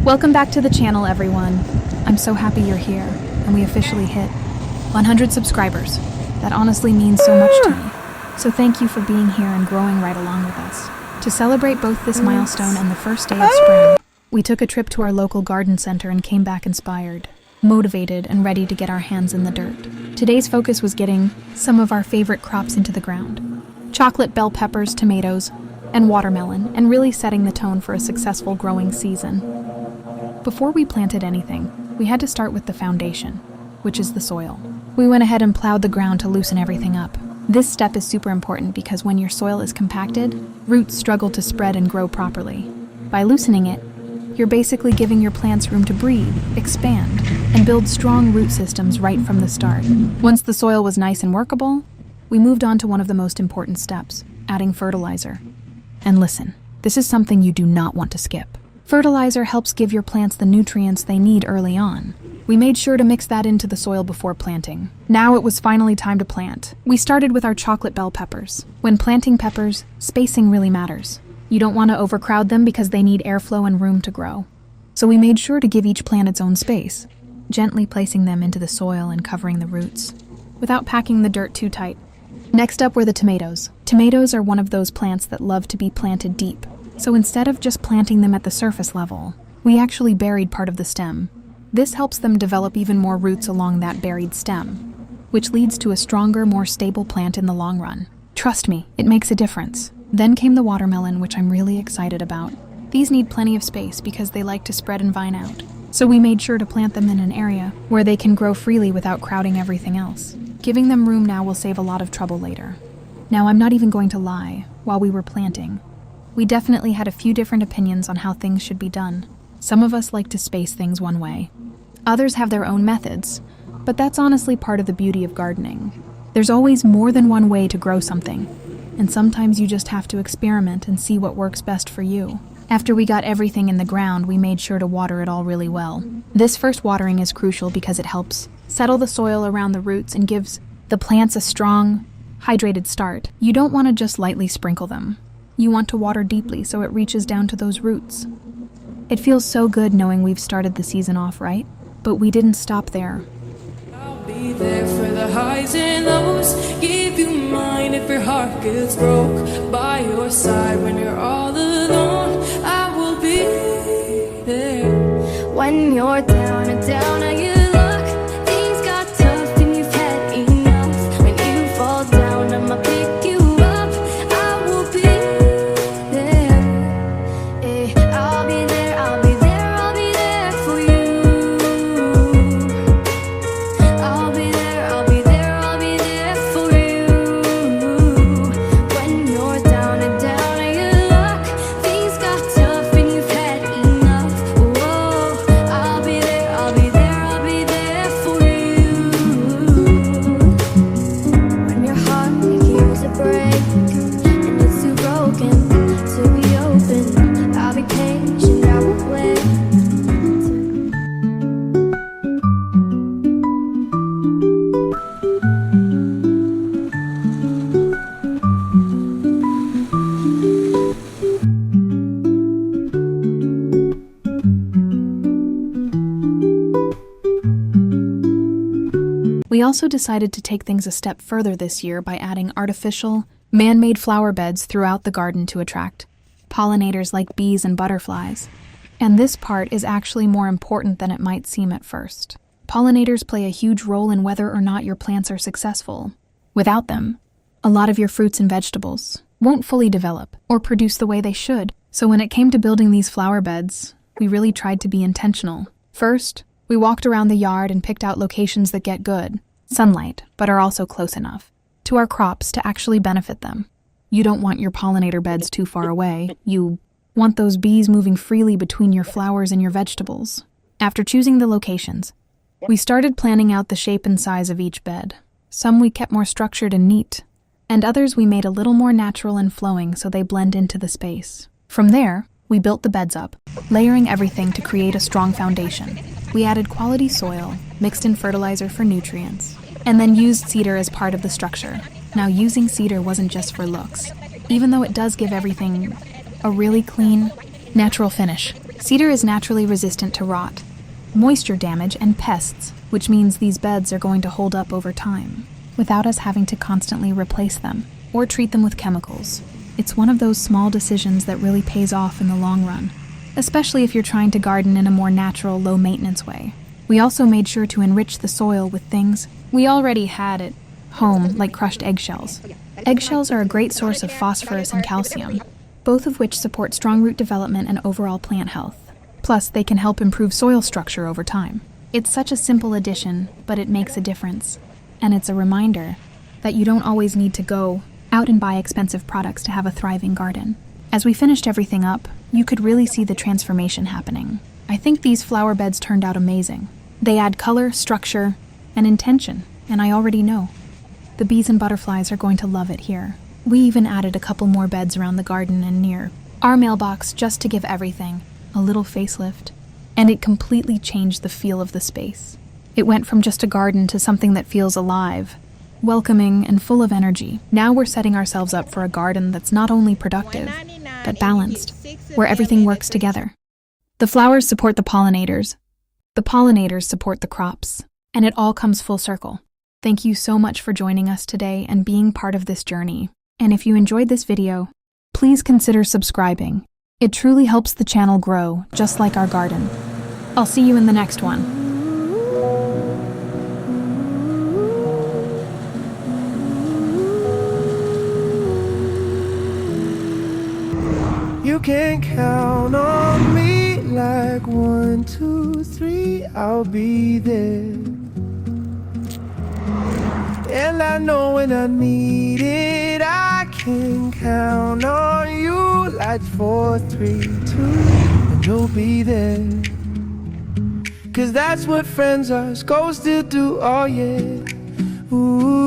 Welcome back to the channel, everyone. I'm so happy you're here, and we officially hit 100 subscribers. That honestly means so much to me. So thank you for being here and growing right along with us. To celebrate both this milestone and the first day of spring, we took a trip to our local garden center and came back inspired, motivated, and ready to get our hands in the dirt. Today's focus was getting some of our favorite crops into the ground: chocolate bell peppers, tomatoes, and watermelon, and really setting the tone for a successful growing season. Before we planted anything, we had to start with the foundation, which is the soil. We went ahead and plowed the ground to loosen everything up. This step is super important because when your soil is compacted, roots struggle to spread and grow properly. By loosening it, you're basically giving your plants room to breathe, expand, and build strong root systems right from the start. Once the soil was nice and workable, we moved on to one of the most important steps, adding fertilizer. And listen, this is something you do not want to skip. Fertilizer helps give your plants the nutrients they need early on. We made sure to mix that into the soil before planting. Now it was finally time to plant. We started with our chocolate bell peppers. When planting peppers, spacing really matters. You don't want to overcrowd them because they need airflow and room to grow. So we made sure to give each plant its own space, gently placing them into the soil and covering the roots, without packing the dirt too tight. Next up were the tomatoes. Tomatoes are one of those plants that love to be planted deep. So instead of just planting them at the surface level, we actually buried part of the stem. This helps them develop even more roots along that buried stem, which leads to a stronger, more stable plant in the long run. Trust me, it makes a difference. Then came the watermelon, which I'm really excited about. These need plenty of space because they like to spread and vine out. So we made sure to plant them in an area where they can grow freely without crowding everything else. Giving them room now will save a lot of trouble later. Now, I'm not even going to lie, while we were planting, we definitely had a few different opinions on how things should be done. Some of us like to space things one way. Others have their own methods, but that's honestly part of the beauty of gardening. There's always more than one way to grow something, and sometimes you just have to experiment and see what works best for you. After we got everything in the ground, we made sure to water it all really well. This first watering is crucial because it helps settle the soil around the roots and gives the plants a strong, hydrated start. You don't want to just lightly sprinkle them. You want to water deeply so it reaches down to those roots. It feels so good knowing we've started the season off right, but we didn't stop there. I'll be there for the highs and lows, give you mine if your heart gets broke. By your side when you're all alone, I will be there. When you're down and down, I get luck. Things got tough and you've had enough. When you fall down, I'ma pick you up. I will be there. I'll be there, I'll be there, I'll be there for you. I'll be there, I'll be there, I'll be there for you. When you're down and down and you luck, things got tough and you've had enough. Whoa, I'll be there, I'll be there, I'll be there for you. When your heart hears a break and it's too broken to be open, I'll be patient, I will wait. We also decided to take things a step further this year by adding artificial, man-made flower beds throughout the garden to attract pollinators like bees and butterflies. And this part is actually more important than it might seem at first. Pollinators play a huge role in whether or not your plants are successful. Without them, a lot of your fruits and vegetables won't fully develop or produce the way they should. So when it came to building these flower beds, we really tried to be intentional. First, we walked around the yard and picked out locations that get good sunlight, but are also close enough to our crops to actually benefit them. You don't want your pollinator beds too far away. You want those bees moving freely between your flowers and your vegetables. After choosing the locations, we started planning out the shape and size of each bed. Some we kept more structured and neat, and others we made a little more natural and flowing so they blend into the space. From there, we built the beds up, layering everything to create a strong foundation. We added quality soil, mixed in fertilizer for nutrients, and then used cedar as part of the structure. Now, using cedar wasn't just for looks. Even though it does give everything a really clean, natural finish, Cedar is naturally resistant to rot, moisture damage, and pests, which means these beds are going to hold up over time, without us having to constantly replace them or treat them with chemicals. It's one of those small decisions that really pays off in the long run, especially if you're trying to garden in a more natural, low-maintenance way. We also made sure to enrich the soil with things we already had at home, like crushed eggshells. Eggshells are a great source of phosphorus and calcium, both of which support strong root development and overall plant health. Plus, they can help improve soil structure over time. It's such a simple addition, but it makes a difference. And it's a reminder that you don't always need to go out and buy expensive products to have a thriving garden. As we finished everything up, you could really see the transformation happening. I think these flower beds turned out amazing. They add color, structure, and intention, and I already know the bees and butterflies are going to love it here. We even added a couple more beds around the garden and near our mailbox just to give everything a little facelift, and it completely changed the feel of the space. It went from just a garden to something that feels alive, welcoming, and full of energy. Now we're setting ourselves up for a garden that's not only productive, but balanced, where everything works together. The flowers support the pollinators support the crops, and it all comes full circle. Thank you so much for joining us today and being part of this journey. And if you enjoyed this video, please consider subscribing. It truly helps the channel grow, just like our garden. I'll see you in the next one. You can count on me like 1, 2, 3, I'll be there. And I know when I need it, I can count on you like 4, 3, 2, and you'll be there. 'Cause that's what friends are supposed to do, oh yeah. Ooh.